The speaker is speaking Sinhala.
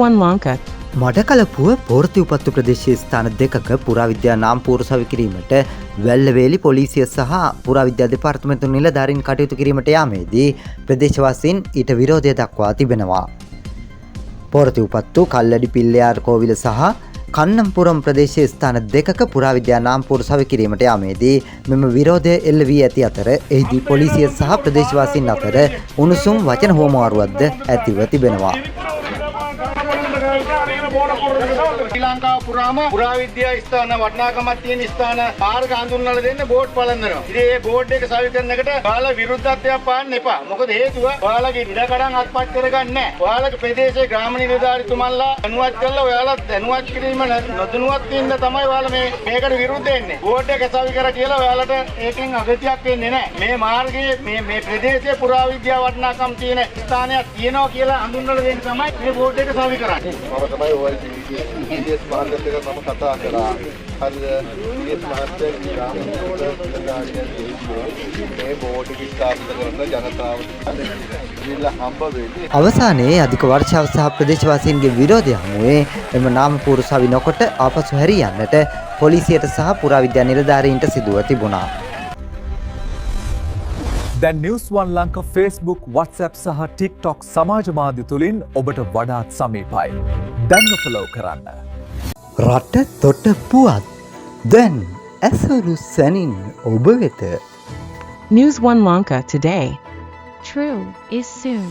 One Lanka. මඩකලපුව පෝර්ති උපත්තු ප්‍රදේශයේ ස්ථාන දෙකක පුරාවිද්‍යා නාම්පුවර සවි කිරීමට වැල්ලවේලි පොලිසිය සහ පුරාවිද්‍යා දෙපාර්තමේන්තු නිලධාරීන් කටයුතු කිරීමට යාමේදී ප්‍රදේශවාසීන් ඊට විරෝධය දක්වා තිබෙනවා. පෝර්ති උපත්තු කල්ලඩි පිල්ලයාර කෝවිල සහ කන්නම්පුරම් ප්‍රදේශයේ ස්ථාන දෙකක පුරාවිද්‍යා නාම්පුවර සවි කිරීමට යාමේදී මෙම විරෝධය එල්ල වී ඇති අතර එහිදී පොලිසිය සහ ප්‍රදේශවාසීන් අතර උණුසුම් වචන හුවමාරුවක්ද ඇතිව තිබෙනවා. ශ්‍රී ලංකාව පුරාම පුරාවිද්‍යා ස්ථාන වටිනාකමක් තියෙන ස්ථාන මාර්ග හඳුන්වලා දෙන්න බෝඩ් පලඳනවා. ඉතින් මේ බෝඩ් එක සවි කරන එකට ඔයාලා විරුද්ධත්වයක් පාන්න එපා. මොකද හේතුව ඔයාලගේ ඉඩකඩම් අත්පත් කරගන්නේ නැහැ. ඔයාලගේ ප්‍රදේශයේ ග්‍රාම නිලධාරිතුමන්ලා දැනුවත් කරලා ඔයාලා දැනුවත් කිරීම නොදැනුවත් වෙන්න තමයි ඔයාලා මේකට විරුද්ධ වෙන්නේ. බෝඩ් එක සවි කර කියලා ඔයාලට ඒකෙන් අගතියක් වෙන්නේ නැහැ. මේ මාර්ගයේ මේ ප්‍රදේශයේ පුරාවිද්‍යා වටිනාකම් තියෙන ස්ථානයක් තියෙනවා කියලා හඳුන්වලා දෙන්න තමයි මේ බෝඩ් එක සවි කරන්නේ. තමයි ඔය ඉතිස් මාර්ගයක මම කතා කරා. හරිද? ඉතිස් මාර්ගයේ මේ බෝඩ් එක ස්ථාපිත කරන ජනතාවට ඉල්ල හම්බ වෙන්නේ. අවසානයේ අධික වර්ෂාව සහ ප්‍රදේශවාසීන්ගේ විරෝධය හමුවේ එම නාමපුර සවි නොකොට ආපසු හැරී යන්නට පොලිසියට සහ පුරාවිද්‍යා නිලධාරීන්ට සිදුව තිබුණා. දැන් නිවුස් වන් ලංකා Facebook, WhatsApp සහ TikTok සමාජ මාධ්‍ය තුලින් ඔබට වඩාත් සමීපයි. දැන්ම ෆලෝ කරන්න. රට තොට පුවත් දැන් ඇසරු සැනින් ඔබ වෙත. News One Lanka today. True is soon.